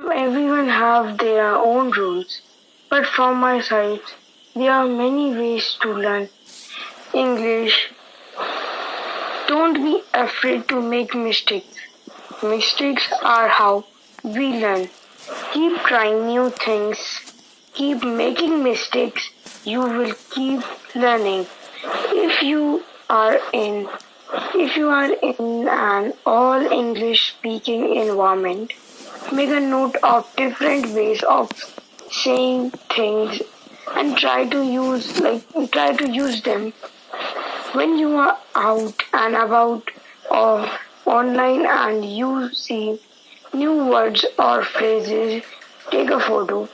Everyone have their own rules, but from my side, there are many ways to learn English. Don't be afraid to make mistakes. Mistakes are how we learn. Keep trying new things. Keep making mistakes. You will keep learning. If you are in if you are in an all English speaking environment, make a note of different ways of saying things and try to use them when you are out and about or online and you see new words or phrases. Take a photo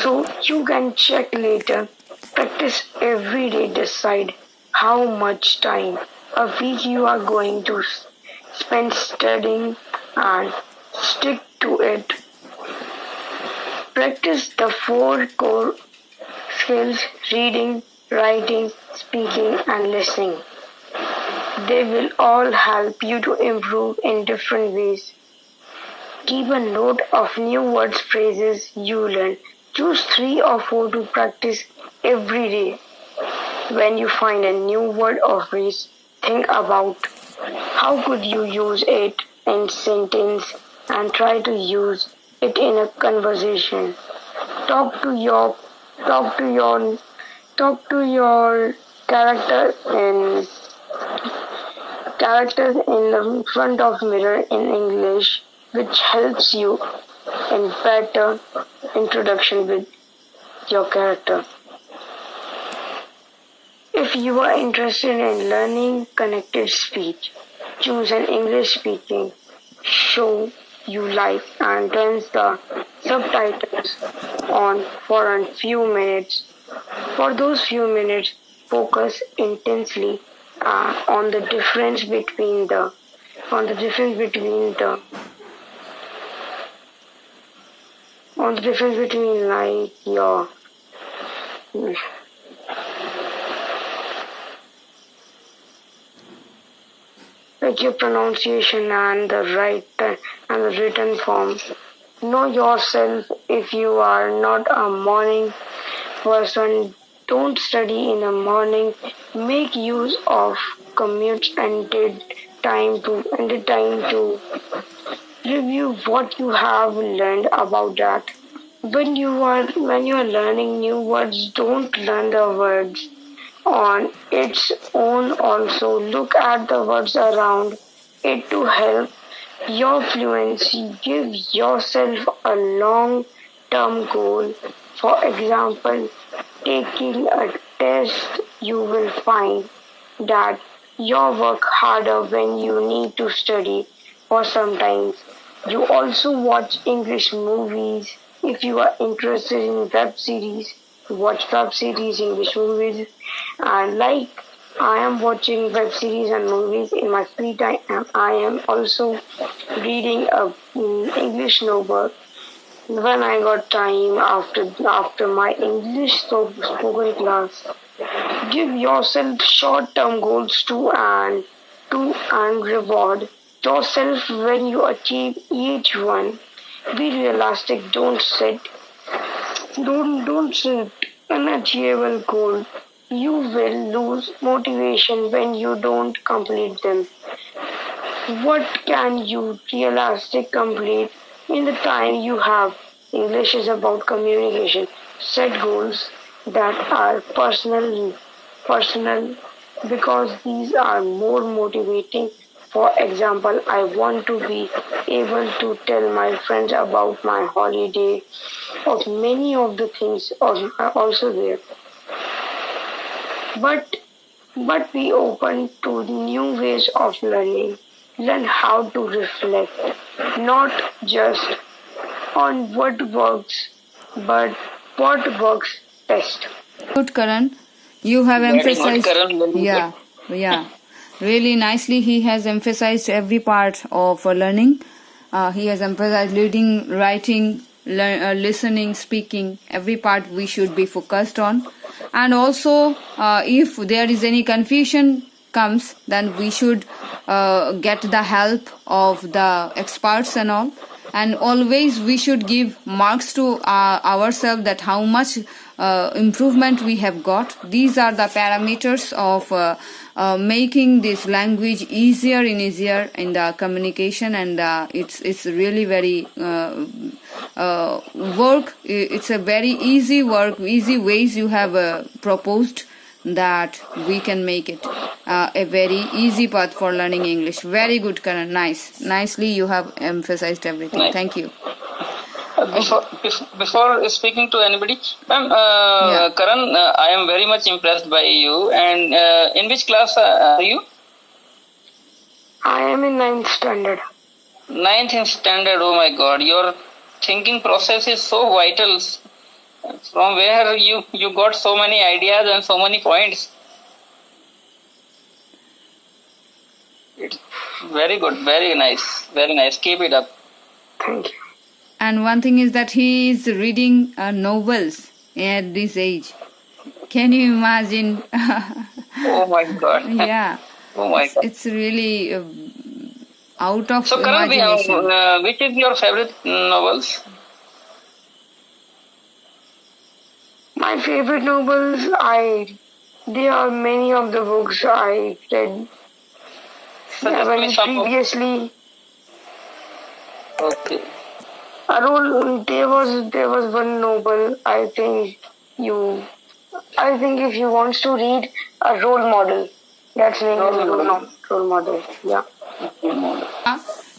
so you can check later. Practice every day. Decide how much time a week you are going to spend studying and stick to it. Practice the four core skills: reading, writing, speaking, and listening. They will all help you to improve in different ways. Keep a note of new words, phrases you learn. Choose 3 or 4 to practice every day. When you find a new word or phrase, think about how could you use it in sentence and try to use it in a conversation. Talk to your talk to your talk to your characters in the front of mirror in English, which helps you in better introduction with your character. If you are interested in learning connected speech, choose an English speaking show you like and turn the subtitles on for a few minutes. For those few minutes, focus intensely on the difference between your pronunciation and the written form. Know yourself. If you are not a morning person, don't study in the morning. Make use of commutes and time to review what you have learned about that. When you are learning new words, don't learn the words on its own. Also look at the words around it to help your fluency. Give yourself a long-term goal. For example, taking a test. You will find that you work harder when you need to study, or sometimes you also watch English movies. If you are interested in web series, watch web series, English movies, and like I am watching web series and movies in my free time. I am also reading a English novel when I got time after my English spoken class. Give yourself short-term goals and reward yourself when you achieve each one. Be realistic. Don't set unachievable goals. You will lose motivation when you don't complete them. What can you realistically complete in the time you have? English is about communication. Set goals that are personal because these are more motivating. For example, I want to be able to tell my friends about my holiday, or many of the things are also there. But be open to new ways of learning. Learn how to reflect, not just on what works, but what works best. Good, Karan. You have emphasized. Yeah. Really nicely, he has emphasized every part of learning. He has emphasized reading, writing, listening, speaking. Every part we should be focused on. And also, if there is any confusion then we should get the help of the experts and all. and always we should give marks to ourselves that how much improvement we have got. These are the parameters of making this language easier and easier in the communication, and it's really very work. It's a very easy work, easy ways you have proposed that we can make it a very easy path for learning English. Very good, Karan. Nicely you have emphasized everything. Nice. Thank you. Before speaking to anybody, ma'am, Karan, I am very much impressed by you. And in which class are you? I am in 9th standard. 9th standard. Oh my God, your thinking process is so vital. From where you got so many ideas and so many points. It's very good, very nice, very nice. Keep it up. Thank you. And one thing is that he is reading novels at this age. Can you imagine? Oh my God. Yeah. Oh my God. It's really out of So, Karan, imagination. which is your favorite novels? My favorite novels, there are many of the books I read. Suggest me some of- Previously, Okay. there was one novel. I think if you want to read a role model, that's name is role model. Yeah.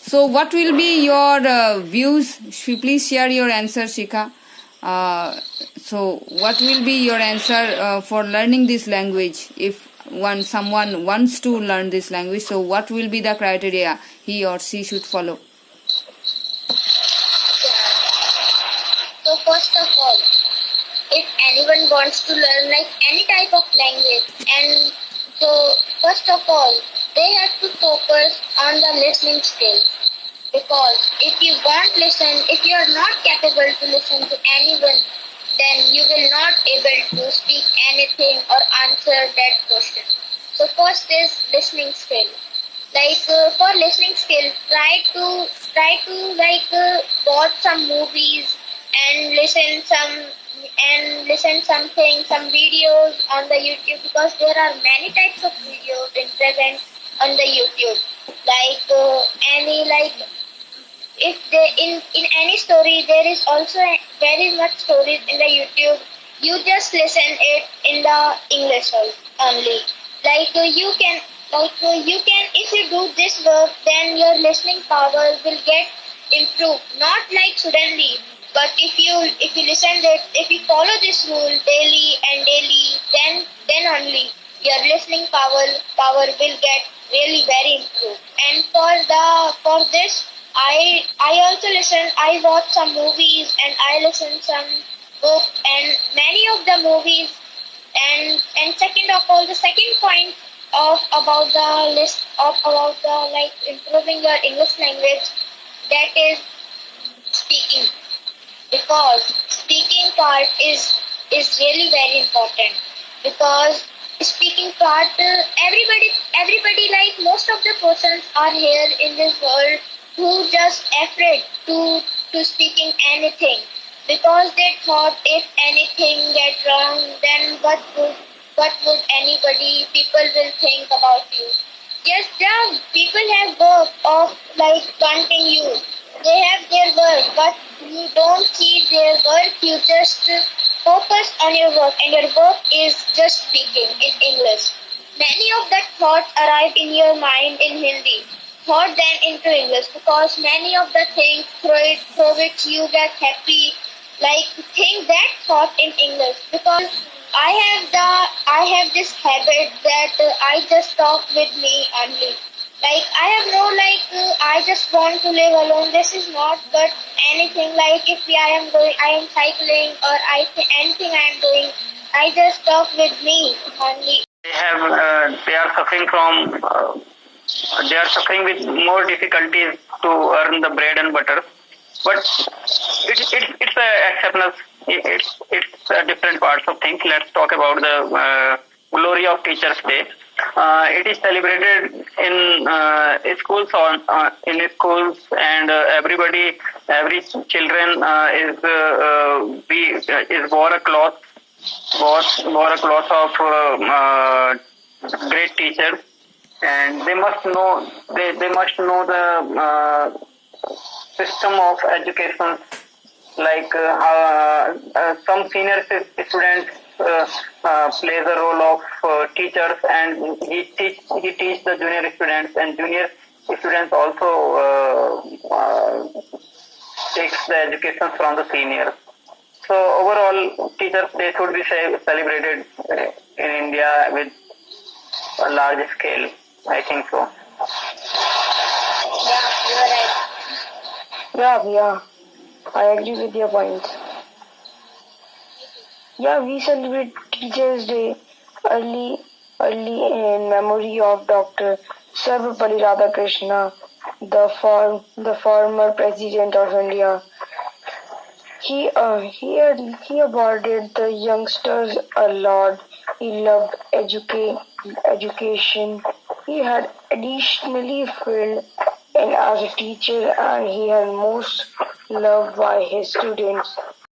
So what will be your views? Please share your answer, Shikha. So what will be your answer for learning this language? If someone wants to learn this language, so what will be the criteria he or she should follow? So first of all, if anyone wants to learn like any type of language, and so first of all, they have to focus on the listening skill. Because if you won't listen, if you are not capable to listen to anyone, then you will not able to speak anything or answer that question. So first is listening skill. Like for listening skill, try to watch some movies and listen some videos on the YouTube, because there are many types of videos in present on the YouTube. If they in any story, there is also very much stories in the YouTube. You just listen it in the English only. If you do this work, then your listening power will get improved. Not like suddenly, but if you listen it, if you follow this rule daily, then only your listening power will get really very improved. And for this, I also listen. I watch some movies and I listen some books and many of the movies. And second of all, the second point about improving your English language, that is speaking. Because speaking part is really very important. Because speaking part, everybody like most of the persons are here in this world who just afraid to speaking anything, because they thought if anything get wrong, then what would people will think about you. Yes, the people have work of like planting you. They have their work, but you don't see their work. You just focus on your work, and your work is just speaking in English. Many of that thoughts arrive in your mind in Hindi, thought then into English, because many of the things through which you get happy, like think that thought in English. Because I have this habit that I just talk with me only. Like I have I just want to live alone. This is not but anything. Like if I am cycling or anything I am doing, I just talk with me only. They are suffering with more difficulties to earn the bread and butter. But it's exceptional. It's a different parts of things. Let's talk about the glory of Teachers' Day. it is celebrated in schools in schools, and every children is wore a cloth of great teachers, and they must know the system of education, like some senior students plays the role of teachers, and he teach the junior students, and junior students also takes the education from the seniors. So overall, Teachers' Day should be celebrated in India with a large scale. I think so. Yeah, you're right. Yeah, I agree with your point. Yeah, we celebrate Teachers' Day early in memory of Dr. Sarvepalli Radhakrishna, the former president of India. He awarded the youngsters a lot. He loved education. He had additionally filled in as a teacher, and he had most loved by his students.